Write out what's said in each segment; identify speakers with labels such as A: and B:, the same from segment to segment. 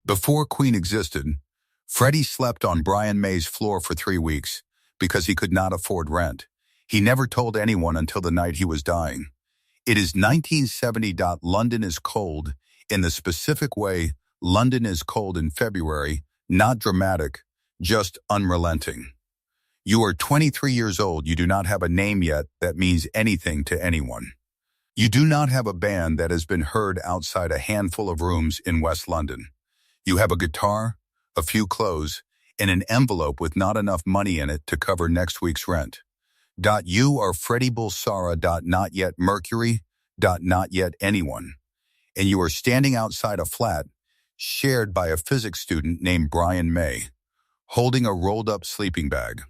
A: Before Queen existed, Freddie slept on Brian May's floor for 3 weeks because he could not afford rent. He never told anyone until the night he was dying. It is 1970. London is cold in the specific way London is cold in February, not dramatic, just unrelenting. You are 23 years old. You do not have a name yet that means anything to anyone. You do not have a band that has been heard outside a handful of rooms in West London. You have a guitar, a few clothes, and an envelope with not enough money in it to cover next week's rent. You are Freddie Bulsara. Not yet Mercury. Not yet anyone. And you are standing outside a flat shared by a physics student named Brian May, holding a rolled-up sleeping bag,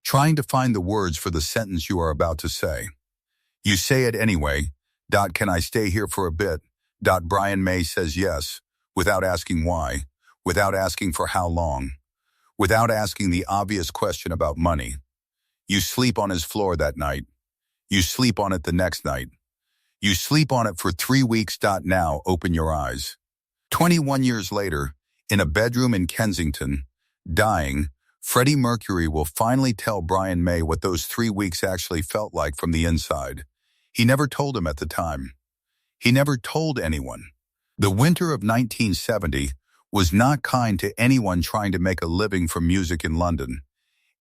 A: trying to find the words for the sentence you are about to say. You say it anyway. Can I stay here for a bit? Brian May says yes, without asking why, without asking for how long, without asking the obvious question about money. You sleep on his floor that night. You sleep on it the next night. You sleep on it for 3 weeks. Now open your eyes. 21 years later, in a bedroom in Kensington, dying, Freddie Mercury will finally tell Brian May what those 3 weeks actually felt like from the inside. He never told him at the time. He never told anyone. The winter of 1970 was not kind to anyone trying to make a living from music in London,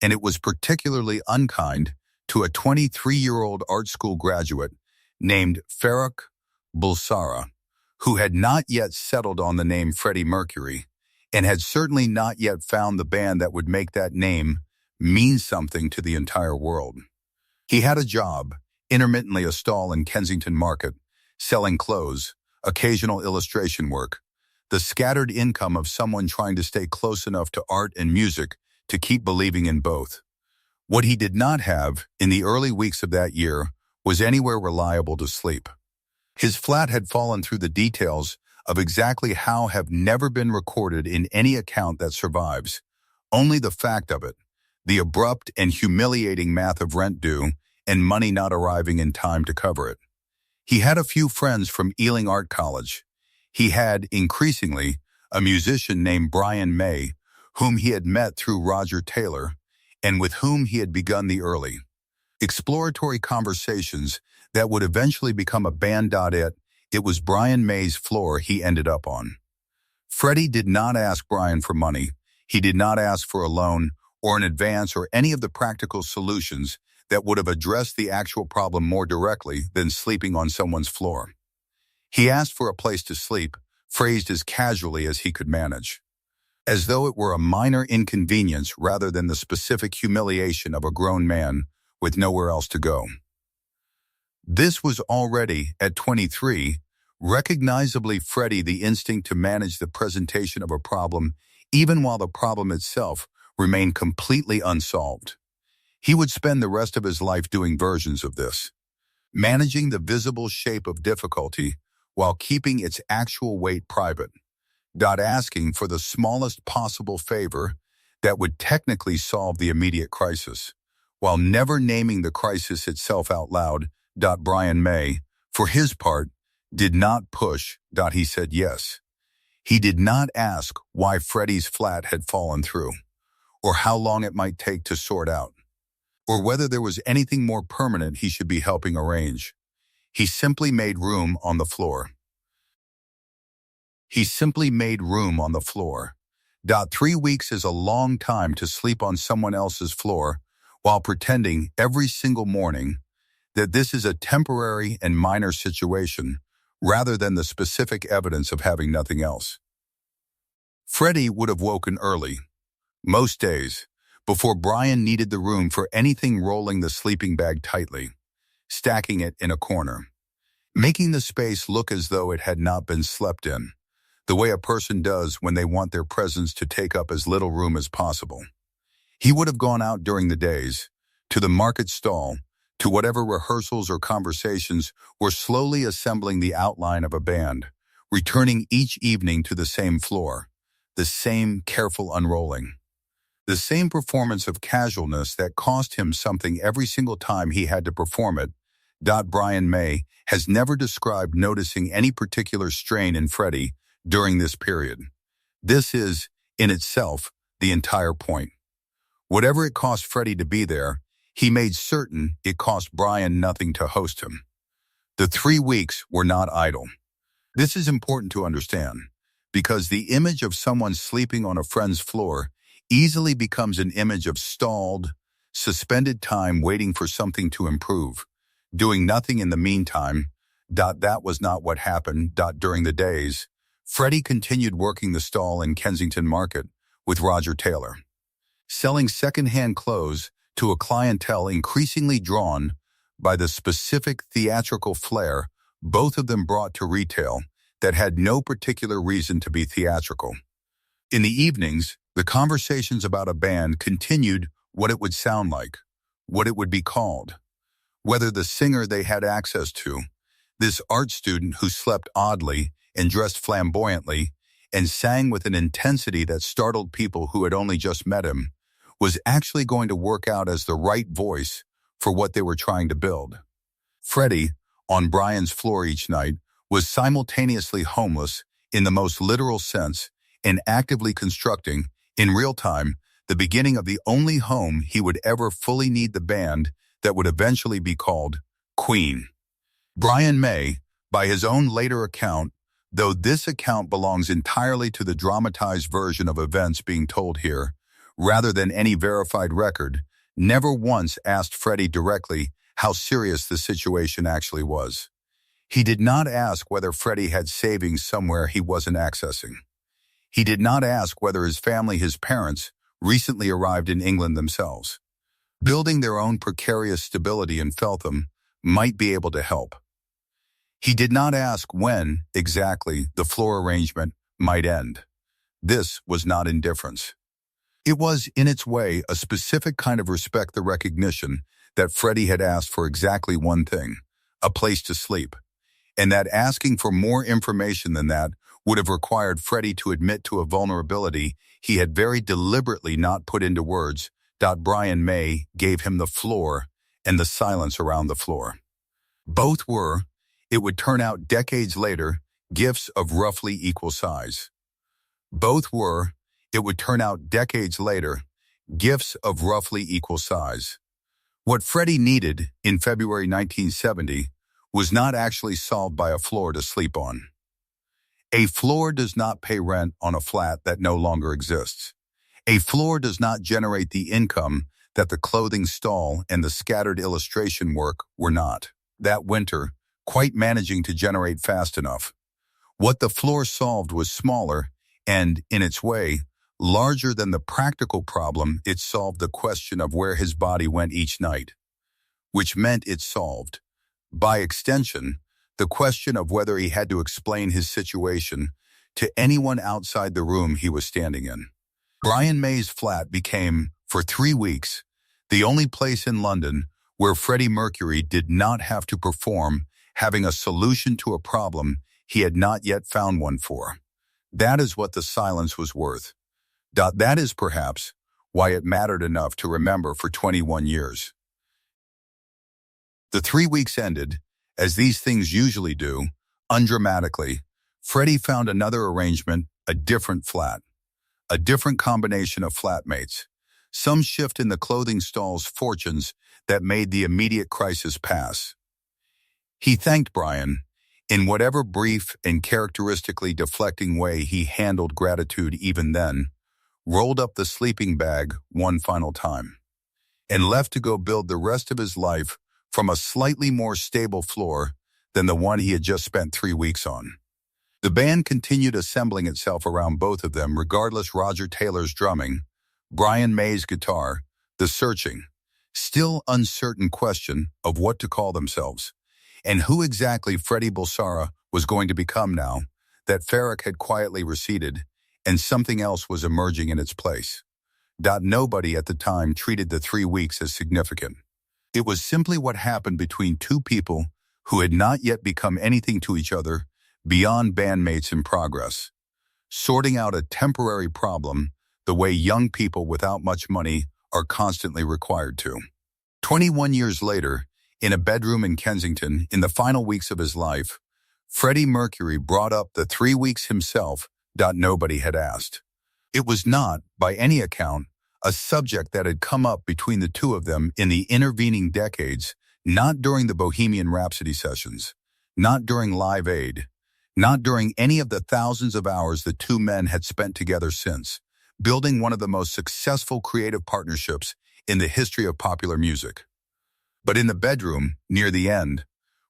A: and it was particularly unkind to a 23-year-old art school graduate named Freddie Bulsara, who had not yet settled on the name Freddie Mercury and had certainly not yet found the band that would make that name mean something to the entire world. He had a job, intermittently a stall in Kensington Market, selling clothes, occasional illustration work, the scattered income of someone trying to stay close enough to art and music to keep believing in both. What he did not have in the early weeks of that year was anywhere reliable to sleep. His flat had fallen through the details of exactly how have never been recorded in any account that survives. Only the fact of it, the abrupt and humiliating math of rent due and money not arriving in time to cover it. He had a few friends from Ealing Art College. He had, increasingly, a musician named Brian May, whom he had met through Roger Taylor, and with whom he had begun the early, exploratory conversations that would eventually become a band. It was Brian May's floor he ended up on. Freddie did not ask Brian for money. He did not ask for a loan or an advance or any of the practical solutions that would have addressed the actual problem more directly than sleeping on someone's floor. He asked for a place to sleep, phrased as casually as he could manage, as though it were a minor inconvenience rather than the specific humiliation of a grown man with nowhere else to go. This was already, at 23, recognizably Freddie the instinct to manage the presentation of a problem even while the problem itself remained completely unsolved. He would spend the rest of his life doing versions of this, managing the visible shape of difficulty while keeping its actual weight private, asking for the smallest possible favor that would technically solve the immediate crisis, while never naming the crisis itself out loud. Brian May, for his part, did not push. He said yes. He did not ask why Freddie's flat had fallen through, or how long it might take to sort out, or whether there was anything more permanent he should be helping arrange. He simply made room on the floor. He simply made room on the floor. 3 weeks is a long time to sleep on someone else's floor while pretending every single morning that this is a temporary and minor situation rather than the specific evidence of having nothing else. Freddie would have woken early, most days, before Brian needed the room for anything, rolling the sleeping bag tightly, stacking it in a corner, making the space look as though it had not been slept in, the way a person does when they want their presence to take up as little room as possible. He would have gone out during the days, to the market stall, to whatever rehearsals or conversations were slowly assembling the outline of a band, returning each evening to the same floor, the same careful unrolling, the same performance of casualness that cost him something every single time he had to perform it. Brian May has never described noticing any particular strain in Freddie during this period. This is, in itself, the entire point. Whatever it cost Freddie to be there, he made certain it cost Brian nothing to host him. The 3 weeks were not idle. This is important to understand, because the image of someone sleeping on a friend's floor easily becomes an image of stalled, suspended time waiting for something to improve, doing nothing in the meantime. That was not what happened. During the days, Freddie continued working the stall in Kensington Market with Roger Taylor, selling second-hand clothes to a clientele increasingly drawn by the specific theatrical flair both of them brought to retail that had no particular reason to be theatrical. In the evenings, the conversations about a band continued what it would sound like, what it would be called, whether the singer they had access to, this art student who slept oddly and dressed flamboyantly and sang with an intensity that startled people who had only just met him, was actually going to work out as the right voice for what they were trying to build. Freddie, on Brian's floor each night, was simultaneously homeless in the most literal sense and actively constructing, in real time, the beginning of the only home he would ever fully need the band that would eventually be called Queen. Brian May, by his own later account, though this account belongs entirely to the dramatized version of events being told here, rather than any verified record, never once asked Freddie directly how serious the situation actually was. He did not ask whether Freddie had savings somewhere he wasn't accessing. He did not ask whether his family, his parents, recently arrived in England themselves. Building their own precarious stability in Feltham might be able to help. He did not ask when, exactly, the floor arrangement might end. This was not indifference. It was, in its way, a specific kind of respect, the recognition that Freddie had asked for exactly one thing, a place to sleep, and that asking for more information than that would have required Freddie to admit to a vulnerability he had very deliberately not put into words. Brian May gave him the floor and the silence around the floor. Both were, it would turn out decades later, gifts of roughly equal size. Both were, it would turn out decades later, gifts of roughly equal size. What Freddie needed in February 1970 was not actually solved by a floor to sleep on. A floor does not pay rent on a flat that no longer exists. A floor does not generate the income that the clothing stall and the scattered illustration work were not, that winter, quite managing to generate fast enough. What the floor solved was smaller and, in its way, larger than the practical problem. It solved the question of where his body went each night, which meant it solved, by extension, the question of whether he had to explain his situation to anyone outside the room he was standing in. Brian May's flat became, for 3 weeks, the only place in London where Freddie Mercury did not have to perform, having a solution to a problem he had not yet found one for. That is what the silence was worth. That is perhaps why it mattered enough to remember for 21 years. The 3 weeks ended, as these things usually do, undramatically. Freddie found another arrangement, a different flat, a different combination of flatmates, some shift in the clothing stall's fortunes that made the immediate crisis pass. He thanked Brian, in whatever brief and characteristically deflecting way he handled gratitude even then, rolled up the sleeping bag one final time, and left to go build the rest of his life from a slightly more stable floor than the one he had just spent 3 weeks on. The band continued assembling itself around both of them, regardless Roger Taylor's drumming, Brian May's guitar, the searching, still uncertain question of what to call themselves, and who exactly Freddie Bulsara was going to become now that Farrick had quietly receded and something else was emerging in its place. Nobody at the time treated the 3 weeks as significant. It was simply what happened between two people who had not yet become anything to each other beyond bandmates in progress, sorting out a temporary problem the way young people without much money are constantly required to. 21 years later, in a bedroom in Kensington, in the final weeks of his life, Freddie Mercury brought up the 3 weeks himself Nobody had asked. It was not, by any account, a subject that had come up between the two of them in the intervening decades, not during the Bohemian Rhapsody sessions, not during Live Aid, not during any of the thousands of hours the two men had spent together since, building one of the most successful creative partnerships in the history of popular music. But in the bedroom, near the end,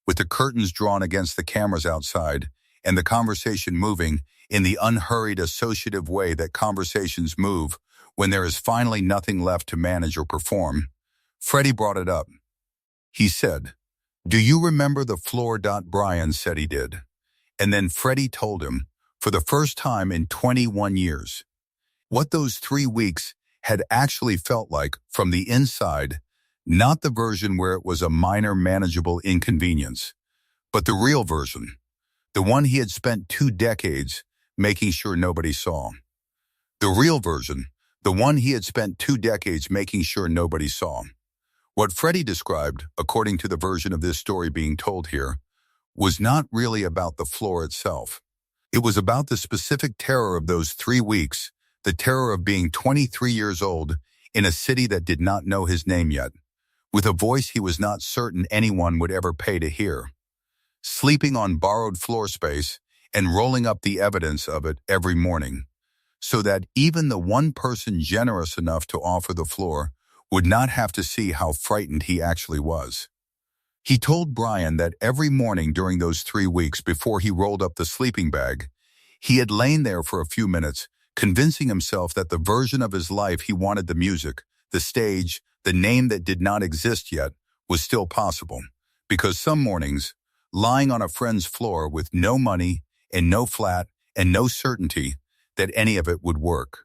A: with the curtains drawn against the cameras outside and the conversation moving in the unhurried associative way that conversations move when there is finally nothing left to manage or perform, Freddie brought it up. He said, "Do you remember the floor?" Brian said he did. And then Freddie told him, for the first time in 21 years, what those 3 weeks had actually felt like from the inside, not the version where it was a minor manageable inconvenience, but the real version, the one he had spent 2 decades making sure nobody saw. The real version, the one he had spent 2 decades making sure nobody saw. What Freddie described, according to the version of this story being told here, was not really about the floor itself. It was about the specific terror of those 3 weeks, the terror of being 23 years old in a city that did not know his name yet, with a voice he was not certain anyone would ever pay to hear, sleeping on borrowed floor space and rolling up the evidence of it every morning, so that even the one person generous enough to offer the floor would not have to see how frightened he actually was. He told Brian that every morning during those 3 weeks before he rolled up the sleeping bag, he had lain there for a few minutes, convincing himself that the version of his life he wanted, the music, the stage, the name that did not exist yet, was still possible. Because some mornings, lying on a friend's floor with no money and no flat and no certainty that any of it would work,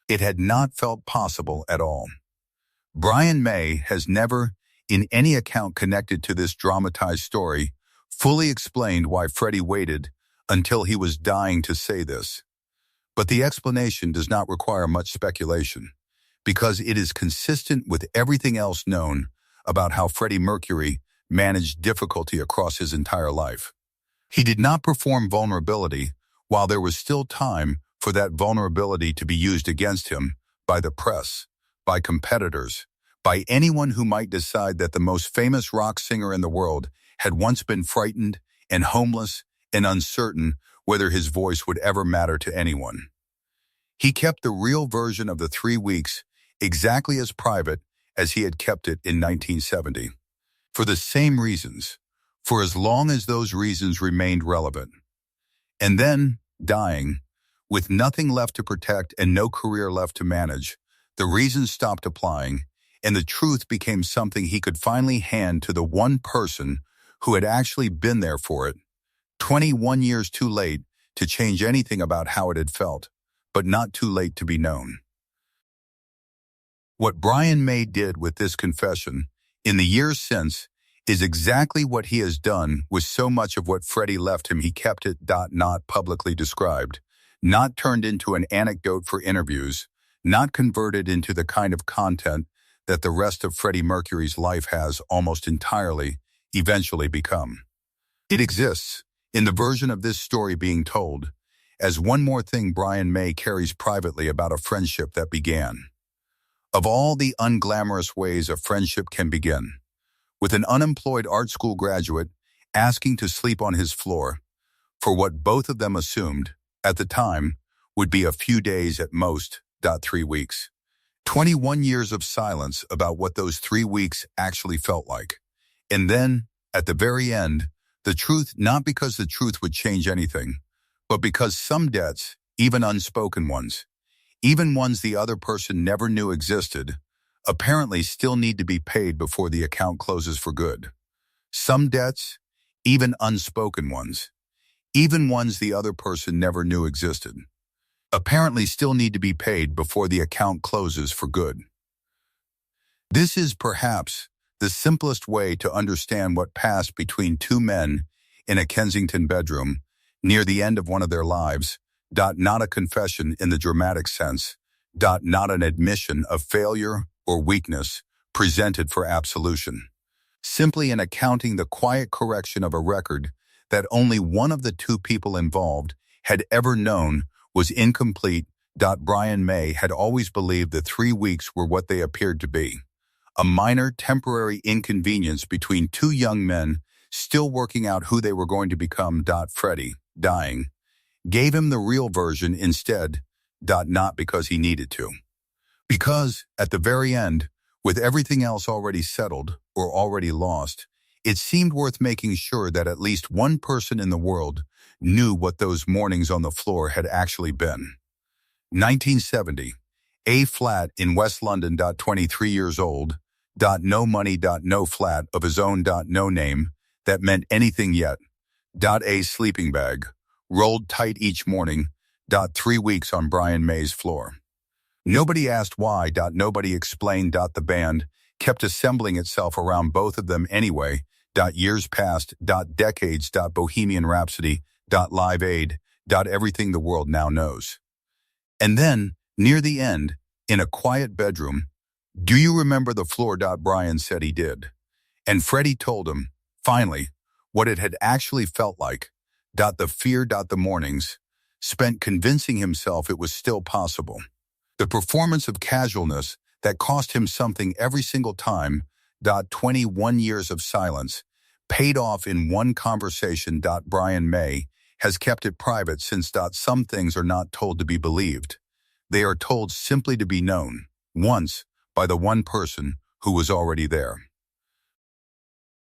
A: it had not felt possible at all. Brian May has never, in any account connected to this dramatized story, fully explained why Freddie waited until he was dying to say this. But the explanation does not require much speculation, because it is consistent with everything else known about how Freddie Mercury managed difficulty across his entire life. He did not perform vulnerability while there was still time for that vulnerability to be used against him by the press, by competitors, by anyone who might decide that the most famous rock singer in the world had once been frightened and homeless and uncertain whether his voice would ever matter to anyone. He kept the real version of the 3 weeks exactly as private as he had kept it in 1970. For the same reasons, for as long as those reasons remained relevant. And then, dying, with nothing left to protect and no career left to manage, the reasons stopped applying, and the truth became something he could finally hand to the one person who had actually been there for it, 21 years too late to change anything about how it had felt, but not too late to be known. What Brian May did with this confession in the years since is exactly what he has done with so much of what Freddie left him. He kept it, not publicly described, not turned into an anecdote for interviews, not converted into the kind of content that the rest of Freddie Mercury's life has almost entirely eventually become. It exists, in the version of this story being told, as one more thing Brian May carries privately about a friendship that began. Of all the unglamorous ways a friendship can begin, with an unemployed art school graduate asking to sleep on his floor for what both of them assumed, at the time, would be a few days at most, 3 weeks. 21 years of silence about what those 3 weeks actually felt like. And then, at the very end, the truth, not because the truth would change anything, but because some debts, even unspoken ones, even ones the other person never knew existed, apparently still need to be paid before the account closes for good. Some debts, even unspoken ones, even ones the other person never knew existed, apparently still need to be paid before the account closes for good. This is perhaps the simplest way to understand what passed between two men in a Kensington bedroom near the end of one of their lives, not a confession in the dramatic sense, not an admission of failure or weakness presented for absolution. Simply an accounting the quiet correction of a record that only one of the two people involved had ever known was incomplete. Brian May had always believed the 3 weeks were what they appeared to be. A minor temporary inconvenience between two young men still working out who they were going to become. Freddie, dying, gave him the real version instead. Not because he needed to. Because, at the very end, with everything else already settled or already lost, it seemed worth making sure that at least one person in the world knew what those mornings on the floor had actually been. 1970, A flat in West London. 23 years old. No money. No flat of his own. No name that meant anything yet. A sleeping bag, rolled tight each morning. 3 weeks on Brian May's floor. Nobody asked why. Nobody explained. The band kept assembling itself around both of them anyway. Years passed. Decades. Bohemian Rhapsody. Live Aid. Everything the world now knows. And then, near the end, in a quiet bedroom, do you remember the floor? Brian said he did. And Freddie told him, finally, what it had actually felt like. The fear. The mornings spent convincing himself it was still possible. The performance of casualness that cost him something every single time. 21 years of silence paid off in one conversation. Brian May has kept it private since. Some things are not told to be believed. They are told simply to be known, once, by the one person who was already there.